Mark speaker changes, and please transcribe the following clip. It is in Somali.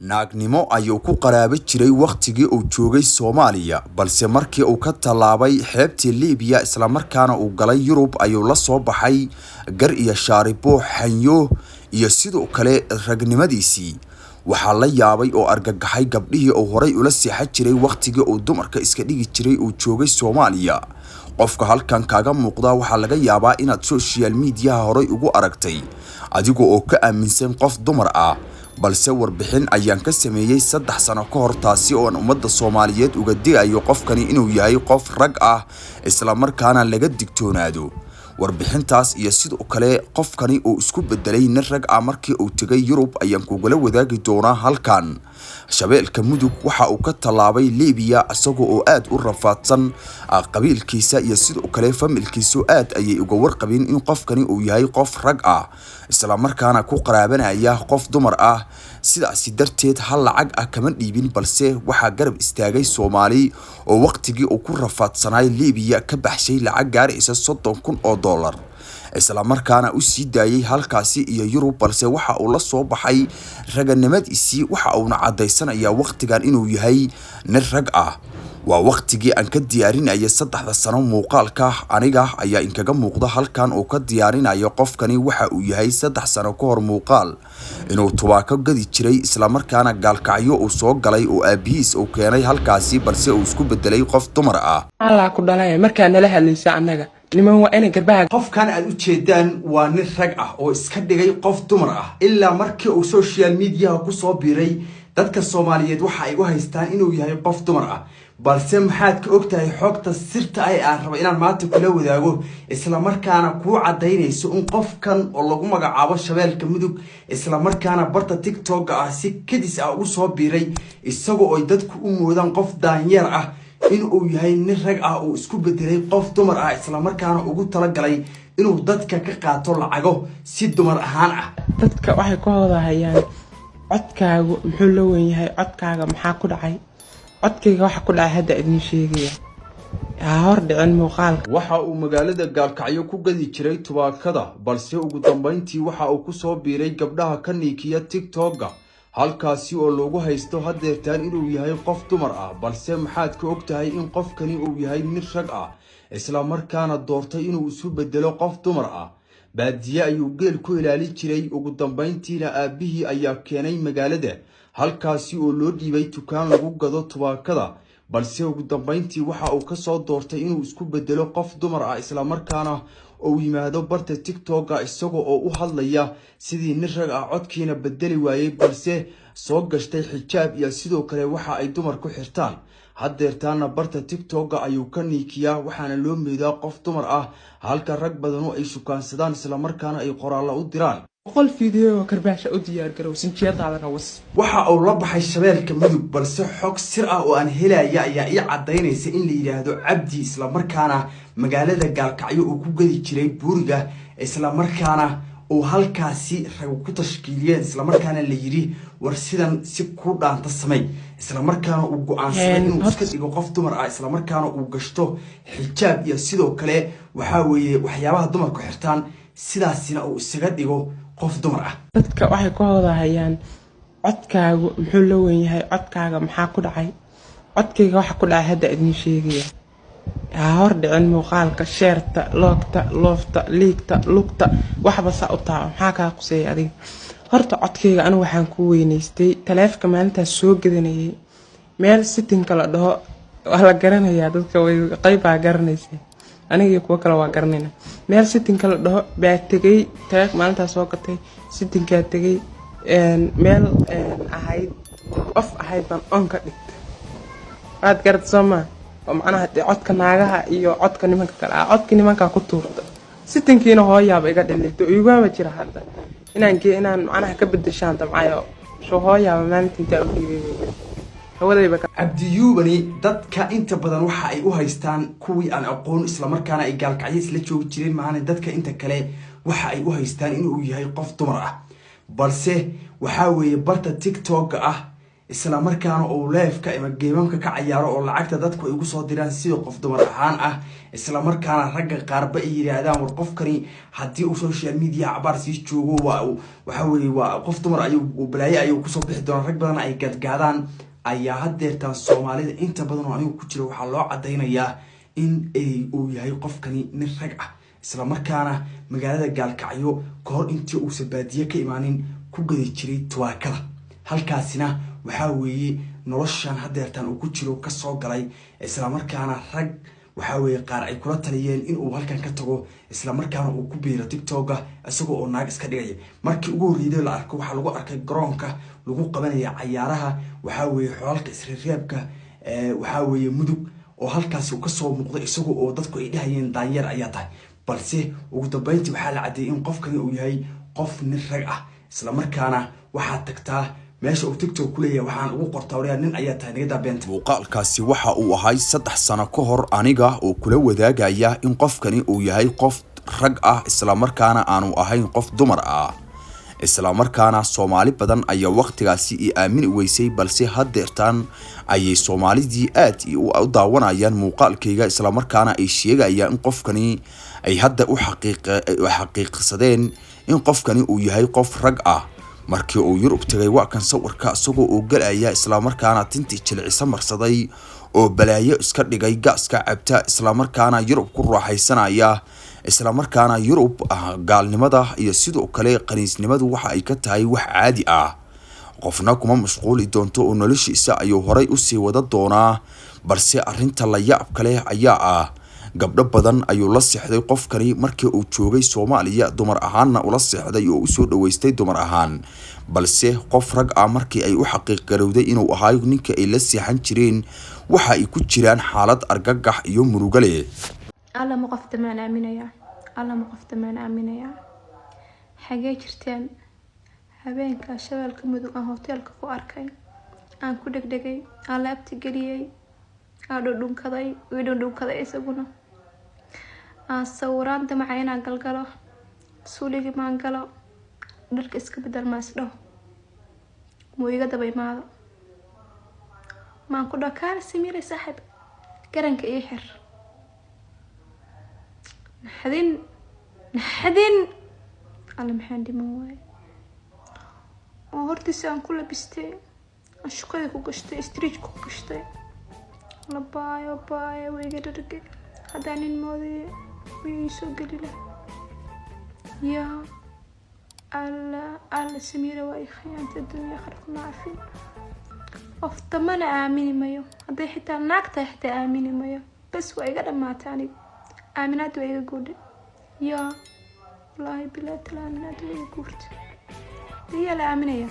Speaker 1: naagnimo ayuu ku qaraabo jiray waqtigii uu joogay Soomaaliya balse markii uu ka talaabay xeebtii Liibiya isla markaana uu galay Yurub ayuu la soo baxay gar iyo shaaribo xanyo iyo sidoo kale ragnimadiisii waxa la yaabay oo argagaxay gabdhihii uu horay ula seexan jiray waqtigii uu dumarka iska dhigi jiray uu joogay Soomaaliya qofka halkan kaaga muuqda waxa laga yaabaa inaad social media horay ugu aragtay adigoo oo ka aaminsan qof dumar ah balse warbixin ayaan ka sameeyay 3 sano ka hor taasi oo ummadda Soomaaliyeed uga digayo qofkani inuu yahay qof rag ah isla markaana laga digtoonaado warbixintaas iyo sidoo kale qofkani uu isku bedelay nin rag ah markii uu tagay Yurub ayaan kugula wadaagi doonaa halkan shabeelka mudug waxa uu ka talaabay Liibiya asagoo oo aad u rafaadsan qabiilkiisa iyo sidoo kale familkiisu aad ayay uga warqabeen in qofkani uu yahay qof rag ah isla markaana ku qaraabanaya qof dumar ah sidaas darteed hal lacag ah kama dhiibin balse waxa garab istaagay Soomaali oo waqtigii uu ku rafaadsanay Liibiya ka baxshay lacag gaaraysa $30,000 isla markaana u sii daayay halkaasi iyo Yurub balse waxa uu la soo baxay raganimadiisii waxa uu cadeysanayaa waqtigan inuu yahay nin rag ah waa waqtigii aan ka diyaarinayay 3 sano muuqaalka aniga ayaa inkaga muuqda halkan oo ka diyaarinayo qofkani waxa uu yahay 3 sano ka hor muuqaal inuu tubaako gadi jiray isla markaana gaalkacyo uu soo galay oo aabihiis uu keenay halkaasi balse uu isku bedelay qof dumar ah
Speaker 2: alla ku dhalay markaa nala hadlaysa anaga niman waa inay garbaha
Speaker 3: qofkan aad u jeedaan waa nin rag ah oo iska dhigay qof dumar ah ilaa markii uu social media ku soo biiray dadka Soomaaliyeed waxa ay u haystaan inuu yahay qof dumar ah balse maxaad ka ogtahay xogta sirta ay raba inaan maanta kula wadaago isla markaana ku cadeynayso in qofkan oo lagu magacaabo shabeelka mudug isla markaana barta TikTok ah si kadis ah ugu soo biiray isagoo ay dadku u moodaan qof daanyeer ah in uu yahay nin rag ah oo isku bedelay qof dumar ah isla markaana ugu tala galay inuu dadka ka qaato lacago si dumar ahaan ah
Speaker 2: dadka waxay ku hodahayaan codkaagu muxuu la weyn yahay codkaaga maxaa ku dhacay codkayga waxa ku dhacay hadda idin sheegaya hor dhicin muuqaalka
Speaker 1: waxa uu magaalada gaalkacyo ku gadi jiray tubaakada balse ugu dambeyntii waxa uu ku soo biiray gabdhaha ka niikiya TikTok halkaasi oo loogu haysto hadeertaan inuu yahay qof dumar ah balse maxaad ka ogtahay in qofkani uu yahay nin rag ah isla markaana doortay inuu isu bedelo qof dumar ah baadiye ayuu geel ku ilaalin jiray ugu dambeyntiina aabihii ayaa keenay magaalada halkaasi oo loo dhiibay dukaan lagu gado tubaakada balse ugu dambeyntii waxa uu ka soo doortay inuu isku bedelo qof dumar ah isla markaana oo yimaado barta TikTok isagoo oo u hadlaya sidii nin rag ah codkiina bedeli waayay balse soo gashtay xijaab iyo sidoo kale waxa ay dumar ku xirtaan hadeertaana barta TikTok ayuu ka niikiyaa waxaana loo meedaa qof dumar ah halka rag badan oo ay shukaansadaan isla markaana ay qoraal u diraan
Speaker 2: qol fiideo karbaasha u diyaar garow sinjiyadaada rawas
Speaker 3: waxa uu la baxay shabeelka mudug balse xog sir ah oo aan helaya ayaa ii cadeynaysa in la yiraahdo Cabdi isla markaana magaalada gaalkacyo uu ku gadi jiray buuriga isla markaana oo halkaasi rag ku tashkiiliyeen isla markaana la yiri war sidan si ku dhaanta samay isla markaana uu go'aansaday inuu iska dhigo qof dumar ah isla markaana uu gashto xijaab iyo sidoo kale waxa weeye waxyaabaha dumarku xirtaan sidaasina uu isaga dhigo qof dumar ah
Speaker 2: dadka waxay ku hodahayaan codkaagu muxuu la weyn yahay codkaaga maxaa ku dhacay codkayga waxa ku dhacay hadda idin sheegaya hor dhicin muuqaalka sheerta loofta liigta lugta waxba sa u taa maxaa ka qusay adiga horta codkayga anigu waxaan ku weynaystay taleefka maalinta soo gadanayay meel setting kala dhaho wala garanaya dadka way qayba garanaysa aniga kuwa kale waa garanayna meel setting kala dhaho baa tagay taleef maalinta soo gatay setting ka tagay meel ahayd off ahayd baan on ka dhigtay aad gardsama oo macnaha codka naagaha iyo codka nimanka kale codka nimanka ku tuurta settingkiina hooyaaba iga dhilito iyaga jira hadda inaan macnaha ka bedeshaan dabcayo soo hooyaaba maalinta u dhiibay hawadayba
Speaker 3: Cabdiyubani dadka inta badan waxa ay u haystaan kuwii aan aqoon isla markaana ay gaalkacyo la joogi jireen maana dadka inta kale waxa ay u haystaan inuu yahay qof dumar ah balse waxa weeye barta TikTok isla markaana uu leefka ama geemamka ka ciyaaro oo lacagta dadku ay ugu soo diraan sida qof dumar ahaan ah isla markaana ragga qaarba ay yiraahdaan war qofkani haddii uu social media cabaar sii joogo waxa weeye waa qof dumar ayuu balaaye ayuu kusoo bixi doonaa rag badan ay gadgaadaan ayaa haddeertaan Soomaalida inta badan oo anigu ku jiro waxaa loo cadeynayaa in uu yahay qofkani nin rag ah isla markaana magaalada Gaalkacyo kahor intii uu sabaadiye ka imaanin ku gadi jiray tuwaakada halkaasina waxa weeye noloshan haddeertaan uu ku jiro ka soo galay isla markaana rag waxa weeye qaar ay kula taliyeen in uu halkan ka tago isla markaana uu ku biiro TikTok isagoo oo naag iska dhigay markii ugu horeeyay la arko waxa lagu arkay garoonka lagu qabanaya ciyaaraha waxa weeye xoolka isreebka waxa weeye mudug oo halkaas uu ka soo muuqday isagoo oo dadku ay dhahayeen daanyeer ayaa tahay balse ugu dambeyntii waxa la cadeeyay in qofkani uu yahay qof nin rag ah isla markaana waxa tagtaa meesha uu TikTok ku leeyahay waxaan ugu qortay nin ayaa tahay naga daabenta
Speaker 1: muuqaalkaasi waxa uu ahay 3 sano ka hor aniga oo kula wadaagaya in qofkani uu yahay qof rag ah isla markaana aanu ahayn qof dumar ah isla markaana Soomaali badan ayaa waqtigaasi i aamin weysay balse haddeertaan ayay Soomaalidii aad u daawanayaan muuqaalkayga isla markaana ay sheegayaan in qofkani ay hadda u xaqiiqsadeen in qofkani uu yahay qof rag ah markii uu Yurub tagay waa kan sawirka isagoo oo galaya isla markaana tintii jilcisa marsaday oo balaayo iska dhigay gaaska cabta isla markaana Yurub ku raaxaysanaya isla markaana Yurub gaalnimada iyo sidoo kale qaniisnimadu waxa ay ka tahay wax caadi ah qofna kuma mashquuli doonto oo noloshiisa ayuu horay u sii wada doonaa balse arinta la yaab kale ayaa ah gabdho badan ayuu la sixday qofkani markii uu joogay Soomaaliya dumar ahaanna ula sixday oo u soo dhaweystay dumar ahaan balse qof rag ah markii ay u xaqiiqgarowday inuu ahaa ninka ay la siixan jireen waxa ay ku jiraan xaalad argagax iyo murugo leh
Speaker 4: alla ma qofta maan aaminaya xagee jirteen habeenka shabeelka mudug aan hoteelka ku arkay aan ku dhegdhegay aan laabti galiyay aan dhunkaday isaguna aan sawiraan damacay inaan galgalo suuligii maan galo dharka iska bedel maas dhaho muu iga daba imaado maan ku dhakaar samiiray saaxiib garanka ii xir naxdin alla maxaan dhiman waaye oo hortiisa aan ku labistay aan shaqada ku gashtay street ku gashtay la baayo wayga dhargay haddaan nin moodaya way soo geli leh yaa alla samiira waa khiyaanta dunya kharku naafin qofta mana aamini mayo hadday xitaa naagta xitaa aamini mayo bas waa iga dhamaatay aniga aaminaad waa iga guudhay yaa wallaahi bilaa talaaminaad waa iga guurtay yaa la aaminaya